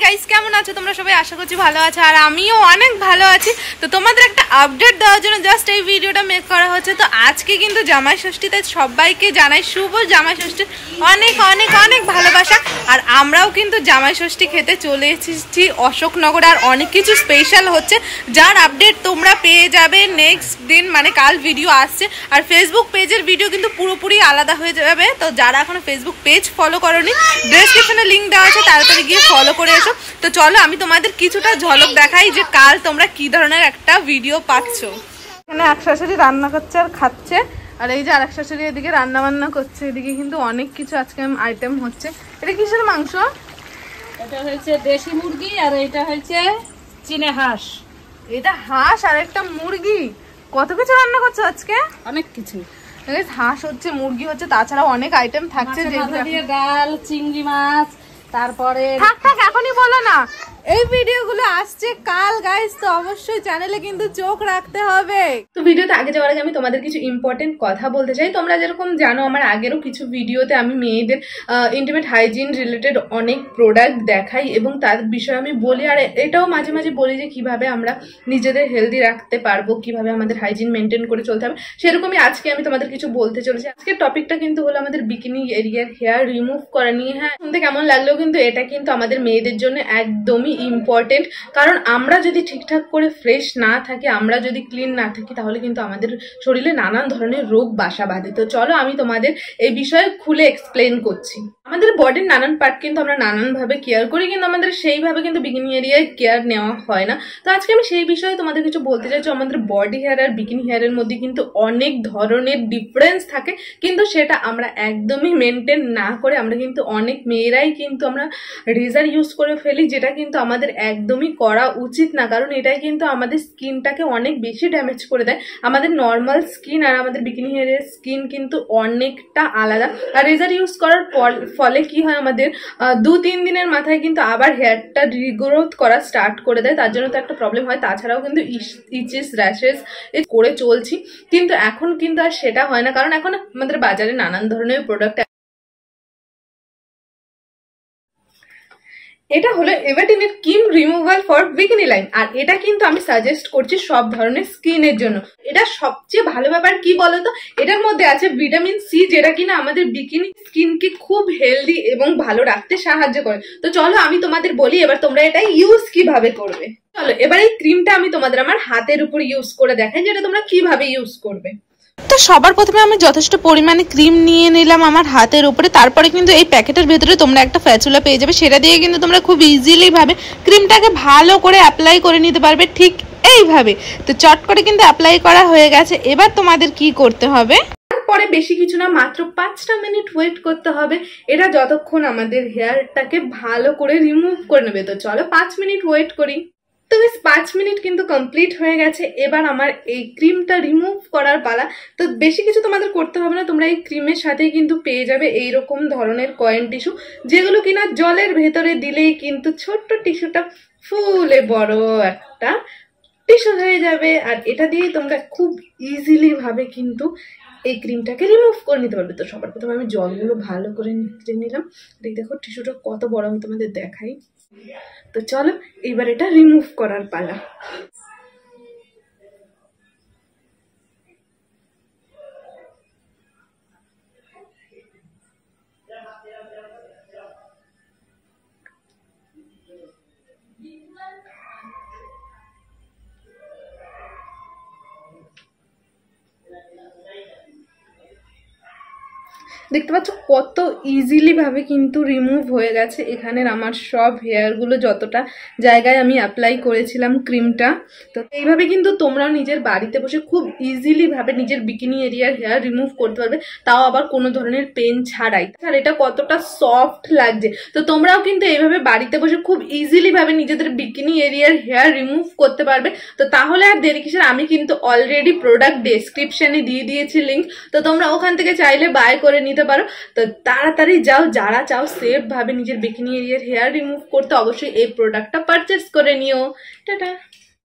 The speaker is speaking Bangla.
গাইস কেমন আছো তোমরা সবাই? আশা করছি ভালো আছো আর আমিও অনেক ভালো আছি। তো তোমাদের একটা আপডেট দেওয়ার জন্য জাস্ট এই ভিডিওটা মেক করা হচ্ছে। তো আজকে কিন্তু জামাই ষষ্ঠীতে সবাইকে জানাই শুভ জামাই ষষ্ঠীর অনেক অনেক অনেক ভালোবাসা। আর আমরাও কিন্তু জামাই ষষ্ঠী খেতে চলে এসেছি অশোকনগর, আর অনেক কিছু স্পেশাল হচ্ছে যার আপডেট তোমরা পেয়ে যাবে নেক্সট দিন, মানে কাল ভিডিও আসছে। আর ফেসবুক পেজের ভিডিও কিন্তু পুরোপুরি আলাদা হয়ে যাবে। তো যারা এখনো ফেসবুক পেজ ফলো করোনি, ডেসক্রিপশনে লিঙ্ক দেওয়া আছে, তাড়াতাড়ি গিয়ে ফলো করে এসো। তো চলো আমি তোমাদের কিছুটা ঝলক দেখাই যে কাল তোমরা কি ধরনের একটা ভিডিও পাচ্ছ। এখানে এক শাশুড়ি রান্না করছে আর খাচ্ছে, আর এই যে আরেক শাশুড়ি এদিকে রান্না বান্না করছে। এদিকে কিন্তু অনেক কিছু আজকে আইটেম হচ্ছে। এটা কিসের মাংস? এটা হচ্ছে দেশি মুরগি আর এটা হচ্ছে চীনা হাঁস। এটা হাঁস আর একটা মুরগি। কত কিছু রান্না করছো আজকে? অনেক কিছু। হাঁস হচ্ছে, মুরগি হচ্ছে, তাছাড়াও অনেক আইটেম থাকছে। ডাল, চিংড়ি মাছ, তারপরে থাক থাক এখনই বলো না। এই ভিডিওগুলো আসছে কাল গাইস, তো অবশ্যই চ্যানেলে কিন্তু চোখ রাখতে হবে। তো ভিডিওতে আগে যাওয়ার আগে আমি তোমাদের কিছু ইম্পর্টেন্ট কথা বলতে চাই। তোমরা যেরকম জানো আমার আগেরও কিছু ভিডিওতে আমি মেয়েদের ইন্টিমেট হাইজিন রিলেটেড অনেক প্রোডাক্ট দেখাই এবং তার বিষয়ে আমি বলি, আর এটাও মাঝে মাঝে বলি যে কিভাবে আমরা নিজেদের হেলদি রাখতে পারবো, কিভাবে আমাদের হাইজিন মেনটেন করে চলতে হবে। সেরকমই আজকে আমি তোমাদের কিছু বলতে চলেছি। আজকের টপিকটা কিন্তু হলো আমাদের বিকিনি এরিয়ার হেয়ার রিমুভ করা নিয়ে। হ্যাঁ, শুনতে কেমন লাগলেও কিন্তু এটা কিন্তু আমাদের মেয়েদের জন্য একদমই ইম্পর্টেন্ট, কারণ আমরা যদি ঠিকঠাক করে ফ্রেশ না থাকি, আমরা যদি ক্লিন না থাকি, তাহলে কিন্তু আমাদের শরীরে নানান ধরনের রোগ বাসা বাঁধে। তো চলো আমি তোমাদের এই বিষয়ে খুলে এক্সপ্লেন করছি। আমাদের বডির নানান পার্ট কিন্তু আমরা নানানভাবে কেয়ার করি, কিন্তু আমাদের সেইভাবে কিন্তু বিকিনি এরিয়ায় কেয়ার নেওয়া হয় না। তো আজকে আমি সেই বিষয়ে তোমাদের কিছু বলতে চাইছি। আমাদের বডি হেয়ার আর বিকিনি হেয়ারের মধ্যে কিন্তু অনেক ধরনের ডিফারেন্স থাকে, কিন্তু সেটা আমরা একদমই মেনটেন না করে আমরা কিন্তু অনেক মেয়েরাই কিন্তু আমরা রেজার ইউজ করে ফেলি, যেটা কিন্তু আমাদের একদমই করা উচিত না, কারণ এটাই কিন্তু আমাদের স্কিনটাকে অনেক বেশি ড্যামেজ করে দেয়। আমাদের নর্মাল স্কিন আর আমাদের বিকিনি হেয়ারের স্কিন কিন্তু অনেকটা আলাদা। আর রেজার ইউজ করার ফলে কি হয়, আমাদের 2-3 দিনের মাথায় কিন্তু আবার হেয়ারটা রিগ্রোথ করা স্টার্ট করে দেয়। তার জন্য তো একটা প্রবলেম হয়। তাছাড়াও কিন্তু ইচেস র্যাশেস করে চলছি, কিন্তু এখন কিন্তু আর সেটা হয় না, কারণ এখন আমাদের বাজারে নানান ধরনের প্রোডাক্ট। এটা হলো এভারটিনের cream removal for bikini line, আর এটা কিন্তু আমি সাজেস্ট করছি সব ধরনের স্কিনের জন্য। এটা সবচেয়ে ভালো ব্যাপার কি বলতো, এটার মধ্যে আছে ভিটামিন সি, যেটা কিনা আমাদের বিকিনি স্কিনকে খুব হেলদি এবং ভালো রাখতে সাহায্য করে। তো চলো আমি তোমাদের বলি এবার তোমরা এটা ইউজ কিভাবে করবে। চলো এবার এই ক্রিমটা আমি তোমাদের আমার হাতের উপর ইউজ করে দেখাই, যেটা তোমরা কিভাবে ইউজ করবে। তো সবার প্রথমে আমি যথেষ্ট পরিমাণে ক্রিম নিয়ে নিলাম আমার হাতের উপরে। তারপরে কিন্তু এই প্যাকেটের ভেতরে তোমরা একটা ফ্যাচুলা পেয়ে যাবে, সেটা দিয়ে কিন্তু তোমরা খুব ইজিলি ভাবে ক্রিমটাকে ভালো করে অ্যাপ্লাই করে নিতে পারবে, ঠিক এইভাবে। তো চট করে কিন্তু অ্যাপ্লাই করা হয়ে গেছে। এবার তোমাদের কি করতে হবে, পরে বেশি কিছু না, মাত্র 5টা মিনিট ওয়েট করতে হবে। এটা যতক্ষণ আমাদের হেয়ারটাকে ভালো করে রিমুভ করে নেবে। তো চলো 5 মিনিট ওয়েট করি। তো 5 মিনিট কিন্তু কমপ্লিট হয়ে গেছে। এবার আমার এই ক্রিমটা রিমুভ করার পালা। তো বেশি কিছু তোমাদের করতে হবে না, তোমরা এই ক্রিমের সাথেই কিন্তু পেয়ে যাবে এইরকম ধরনের কয়েন টিস্যু, যেগুলো কিনা জলের ভেতরে দিলেই কিন্তু ছোট্ট টিস্যুটা ফুলে বড় একটা টিস্যু হয়ে যাবে। আর এটা দিয়েই তোমরা খুব ইজিলি ভাবে কিন্তু এই ক্রিমটাকে রিমুভ করে নিতে পারবে। তো সবার প্রথমে আমি জলগুলো ভালো করে নিলাম। দেখো টিস্যুটা কত বড়, আমি তোমাদের দেখাই। তো চলো এবার এটা রিমুভ করার পালা। দেখতে পাচ্ছ কত ইজিলি ভাবে কিন্তু রিমুভ হয়ে গেছে এখানের আমার সব হেয়ারগুলো, যতটা জায়গায় আমি অ্যাপ্লাই করেছিলাম ক্রিমটা। তো এইভাবে কিন্তু তোমরাও নিজের বাড়িতে বসে খুব ইজিলি ভাবে নিজের বিকিনি এরিয়ার হেয়ার রিমুভ করতে পারবে, তাও আবার কোনো ধরনের পেন ছাড়াই। আর এটা কতটা সফট লাগছে। তো তোমরাও কিন্তু এইভাবে বাড়িতে বসে খুব ইজিলি ভাবে নিজেদের বিকিনি এরিয়ার হেয়ার রিমুভ করতে পারবে। তো তাহলে আর দেরি কিসের, আমি কিন্তু অলরেডি প্রোডাক্ট ডেসক্রিপশনে দিয়ে দিয়েছি লিঙ্ক, তো তোমরা ওখান থেকে চাইলে বাই করে নিতে পারো। তো তাড়াতাড়ি যাও, যারা চাও সেফ ভাবে নিজের বিকিনি এরিয়ার হেয়ার রিমুভ করতে, অবশ্যই এই প্রোডাক্টটা পারচেস করে নিও। টাটা।